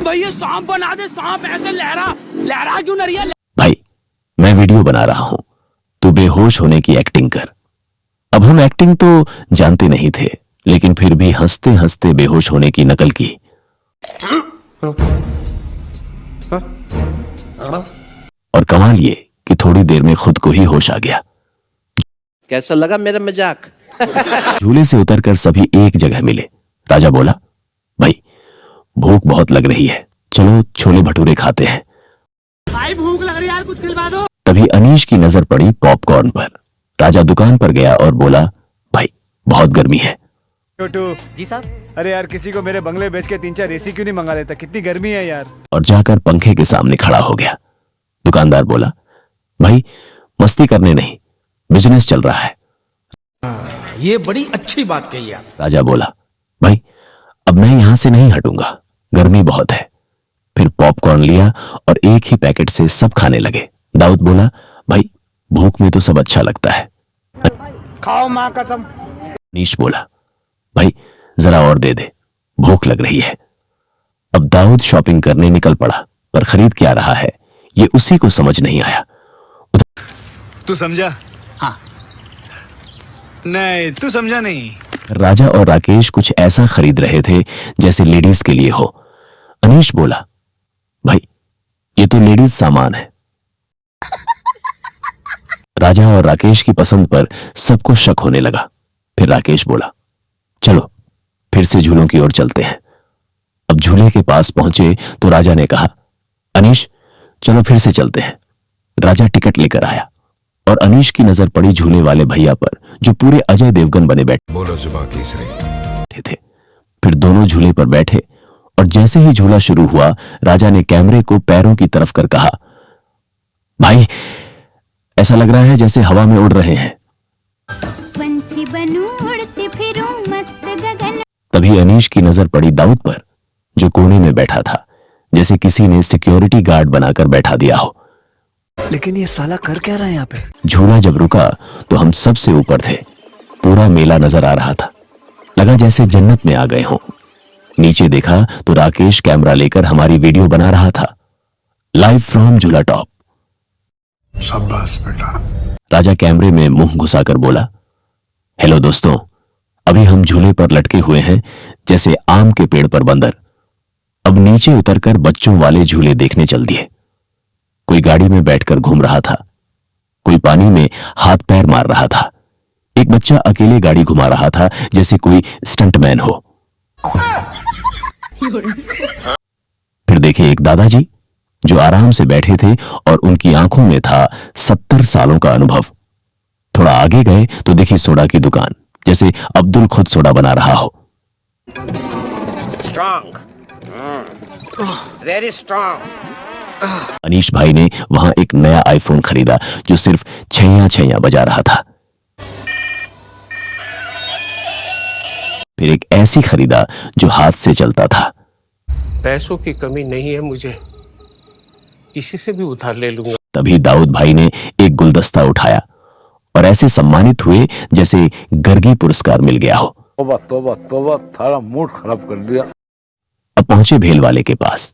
भाई ये सांप बना दे, सांप ऐसे लहरा क्यों नहीं है? भाई मैं वीडियो बना रहा हूं, तू बेहोश होने की एक्टिंग कर। अब हम एक्टिंग तो जानते नहीं थे, लेकिन फिर भी हंसते हंसते बेहोश होने की नकल की। और कमाल ये कि थोड़ी देर में खुद को ही होश आ गया। कैसा लगा मेरा मजाक? झूले से उतरकर सभी एक जगह मिले। राजा बोला, भाई भूख बहुत लग रही है, चलो छोले भटूरे खाते हैं। भाई भूख लग रही है यार, कुछ खिलवा दो। तभी अनीश की नजर पड़ी पॉपकॉर्न पर। राजा दुकान पर गया और बोला, भाई बहुत गर्मी है। छोटू जी साहब। अरे यार किसी को मेरे बंगले बेच के 3-4 एसी क्यों नहीं मंगा लेता, कितनी गर्मी है यार। और जाकर पंखे के सामने खड़ा हो गया। दुकानदार बोला, भाई मस्ती करने नहीं, बिजनेस चल रहा है। ये बड़ी अच्छी बात कही आप। राजा बोला, भाई अब मैं यहां से नहीं हटूंगा, गर्मी बहुत है। फिर पॉपकॉर्न लिया और एक ही पैकेट से सब खाने लगे। दाऊद बोला, भाई भूख में तो सब अच्छा लगता है। खाओ माँ कसम। अनीश बोला, भाई जरा और दे दे, भूख लग रही है। अब दाऊद शॉपिंग करने निकल पड़ा, पर खरीद क्या रहा है ये उसी को समझ नहीं आया। तू समझा? हाँ। नहीं तू समझा नहीं। राजा और राकेश कुछ ऐसा खरीद रहे थे जैसे लेडीज के लिए हो। अनीश बोला, भाई ये तो लेडीज सामान है। राजा और राकेश की पसंद पर सबको शक होने लगा। फिर राकेश बोला, चलो फिर से झूलों की ओर चलते हैं। अब झूले के पास पहुंचे तो राजा ने कहा, अनीश चलो फिर से चलते हैं। राजा टिकट लेकर आया और अनीश की नजर पड़ी झूले वाले भैया पर, जो पूरे अजय देवगन बने बैठे थे। फिर दोनों झूले पर बैठे और जैसे ही झूला शुरू हुआ, राजा ने कैमरे को पैरों की तरफ कर कहा, भाई ऐसा लग रहा है जैसे हवा में उड़ रहे हैं। पंछी बनूं उड़ती फिरूं मस्त गगन। तभी अनीश की नजर पड़ी दाऊद पर, जो कोने में बैठा था, जैसे किसी ने सिक्योरिटी गार्ड बनाकर बैठा दिया हो। लेकिन ये साला कर क्या रहा है यहाँ पे? झूला जब रुका तो हम सबसे ऊपर थे। पूरा मेला नजर आ रहा था, लगा जैसे जन्नत में आ गए हों। नीचे देखा तो राकेश कैमरा लेकर हमारी वीडियो बना रहा था, लाइव फ्रॉम झूला टॉप। शाबाश बेटा। राजा कैमरे में मुंह घुसाकर बोला, हेलो दोस्तों, अभी हम झूले पर लटके हुए हैं जैसे आम के पेड़ पर बंदर। अब नीचे उतरकर बच्चों वाले झूले देखने चल दिए। कोई गाड़ी में बैठकर घूम रहा था, कोई पानी में हाथ पैर मार रहा था, एक बच्चा अकेले गाड़ी घुमा रहा था जैसे कोई स्टंटमैन हो। फिर देखे एक दादाजी जो आराम से बैठे थे और उनकी आंखों में था 70 सालों का अनुभव। थोड़ा आगे गए तो देखी सोडा की दुकान, जैसे अब्दुल खुद सोडा बना रहा हो। Strong, very strong. अनीश भाई ने वहां एक नया आईफोन खरीदा जो सिर्फ छैया छैया बजा रहा था। फिर एक ऐसी खरीदा जो हाथ से चलता था। पैसों की कमी नहीं है मुझे, किसी से भी उधार ले लूंगा। तभी दाऊद भाई ने एक गुलदस्ता उठाया और ऐसे सम्मानित हुए जैसे गर्गी पुरस्कार मिल गया हो। तोबा तोबा तोबा, थारा मूड खराब कर दिया। अब पहुंचे भेल वाले के पास।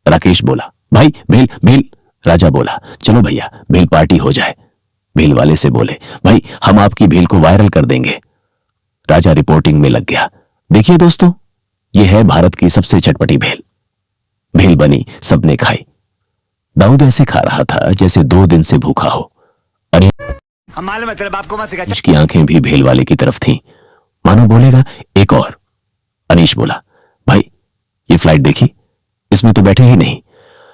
राकेश बोला, भाई भेल भेल। राजा बोला, चलो भैया भेल पार्टी हो जाए। भेल वाले से बोले, भाई हम आपकी भेल को वायरल कर देंगे। राजा रिपोर्टिंग में लग गया। देखिए दोस्तों, यह है भारत की सबसे चटपटी भेल। भेल बनी, सबने खाई। दाऊद ऐसे खा रहा था जैसे 2 दिन से भूखा हो। मालूम है तेरे बाप को मत सिखा। अनीश की आंखें भी भेल वाले की तरफ थीं, मानो बोलेगा एक और। अनीश बोला, भाई ये फ्लाइट देखी, इसमें तो बैठे ही नहीं।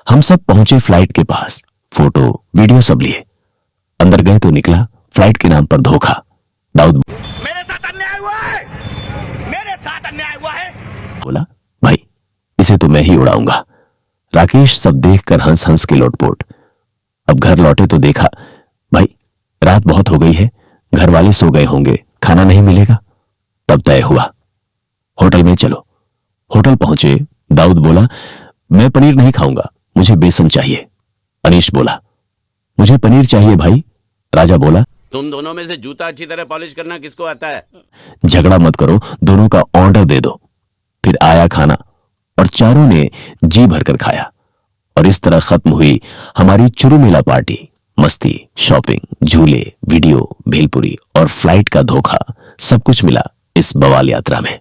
हम सब पहुंचे फ्लाइट के पास, फोटो वीडियो सब लिए। अंदर गए तो निकला फ्लाइट के नाम पर धोखा। दाऊद मेरे साथ अन्याय हुआ है, मेरे साथ अन्याय हुआ है। बोला, भाई इसे तो मैं ही उड़ाऊंगा। राकेश सब देखकर हंस हंस के लोटपोट। अब घर लौटे तो देखा, भाई रात बहुत हो गई है, घर वाले सो गए होंगे, खाना नहीं मिलेगा। तब तय हुआ, होटल में चलो। होटल पहुंचे। दाऊद बोला, मैं पनीर नहीं खाऊंगा, मुझे बेसन चाहिए। अनीश बोला, मुझे पनीर चाहिए भाई। राजा बोला, तुम दोनों में से जूता अच्छी तरह पॉलिश करना किसको आता है? झगड़ा मत करो, दोनों का ऑर्डर दे दो। फिर आया खाना और चारों ने जी भरकर खाया और इस तरह खत्म हुई हमारी चुरुमेला पार्टी। मस्ती, शॉपिंग, झूले, वीडियो, भेलपुरी और फ्लाइट का धोखा, सब कुछ मिला इस बवाल यात्रा में।